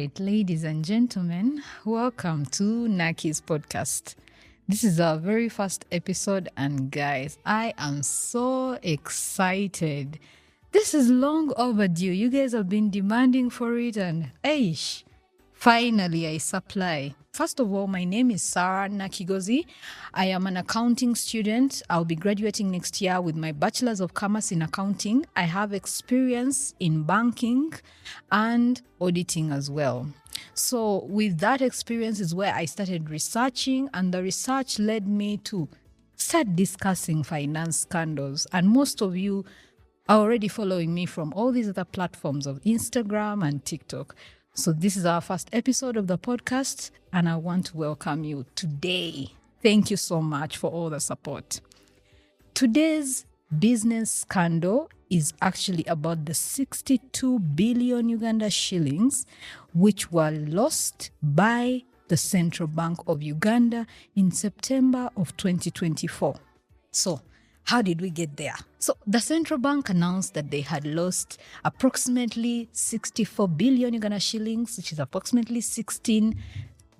right, ladies and gentlemen, welcome to NAKI's podcast. This is our very first episode, and guys, I am so excited. This is long overdue. You guys have been demanding for it, and finally I supply. First of all, my name is Sarah Nakigozi. I am an accounting student. I'll be graduating next year with my Bachelor's of Commerce in Accounting. I have experience in banking and auditing as well. So with that experience is where I started researching, and the research led me to start discussing finance scandals. And most of you are already following me from all these other platforms of Instagram and TikTok. So this is our first episode of the podcast, and I want to welcome you today. Thank you so much for all the support. Today's business scandal is actually about the 62 billion Uganda shillings, which were lost by the Central Bank of Uganda in September of 2024. So, how did we get there? So the central bank announced that they had lost approximately 64 billion Uganda shillings, which is approximately 16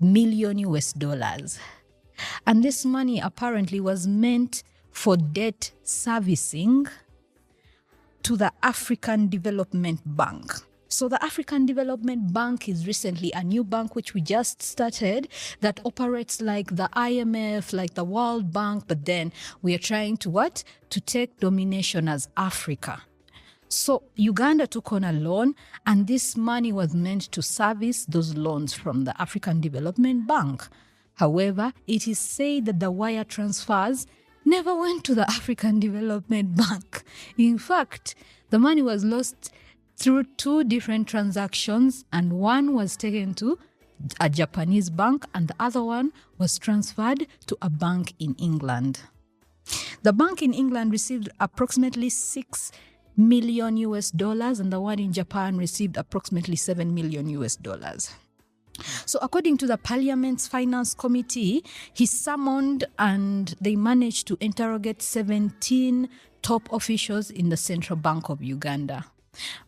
million US dollars. And this money apparently was meant for debt servicing to the African Development Bank. So the African Development Bank is recently a new bank which we just started that operates like the IMF, like the World Bank, but then we are trying to To take domination as Africa. So Uganda took on a loan, and this money was meant to service those loans from the African Development Bank. However, it is said that the wire transfers never went to the African Development Bank. In fact, the money was lost through two different transactions, and one was taken to a Japanese bank and the other one was transferred to a bank in England. The bank in England received approximately 6 million US dollars, and the one in Japan received approximately 7 million US dollars. So according to the Parliament's Finance Committee, he summoned and they managed to interrogate 17 top officials in the Central Bank of Uganda.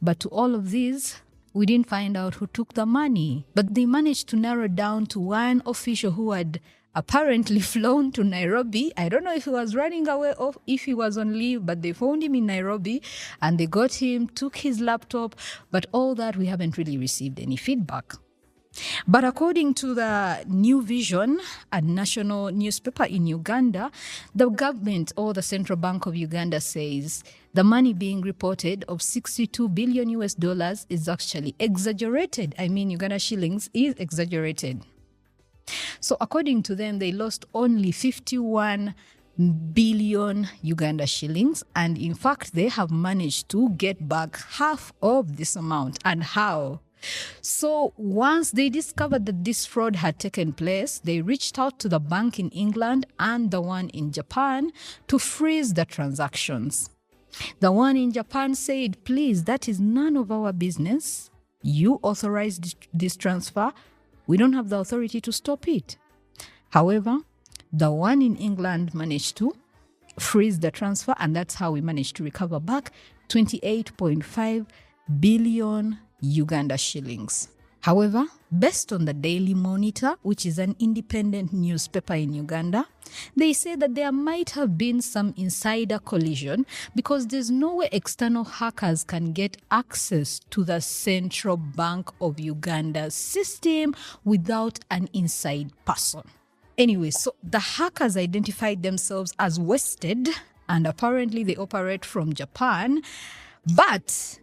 But to all of these, we didn't find out who took the money. But they managed to narrow down to one official who had apparently flown to Nairobi. I don't know if he was running away or if he was on leave, but they found him in Nairobi and they got him, took his laptop. But all that, we haven't really received any feedback. But according to the New Vision, a national newspaper in Uganda, the government or the Central Bank of Uganda says the money being reported of 62 billion US dollars is actually exaggerated. I mean, Uganda shillings is exaggerated. So according to them, they lost only 51 billion Uganda shillings. And in fact, they have managed to get back half of this amount. And how? So once they discovered that this fraud had taken place, they reached out to the bank in England and the one in Japan to freeze the transactions. The one in Japan said, please, that is none of our business. You authorized this transfer. We don't have the authority to stop it. However, the one in England managed to freeze the transfer, and that's how we managed to recover back 28.5 billion Uganda shillings. However, based on the Daily Monitor, which is an independent newspaper in Uganda, they say that there might have been some insider collusion because there's no way external hackers can get access to the Central Bank of Uganda's system without an inside person. Anyway, so the hackers identified themselves as Wested, and apparently they operate from Japan, but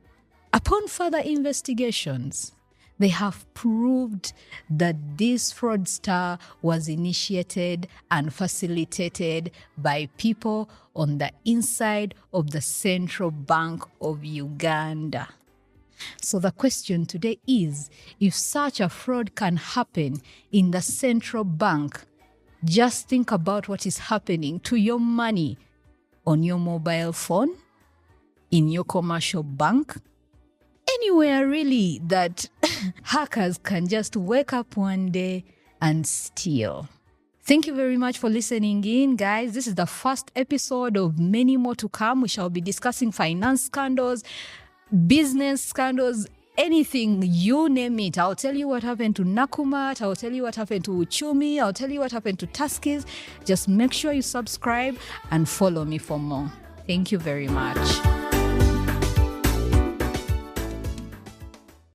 upon further investigations, they have proved that this fraudster was initiated and facilitated by people on the inside of the Central Bank of Uganda. So the question today is, if such a fraud can happen in the Central Bank, just think about what is happening to your money on your mobile phone, in your commercial bank, anywhere really that hackers can just wake up one day and steal. Thank you very much for listening in, guys. This is the first episode of many more to come. We shall be discussing finance scandals, business scandals, anything, you name it. I'll tell you what happened to Nakumat. I'll tell you what happened to Uchumi. I'll tell you what happened to Tuskies. Just make sure you subscribe and follow me for more. Thank you very much.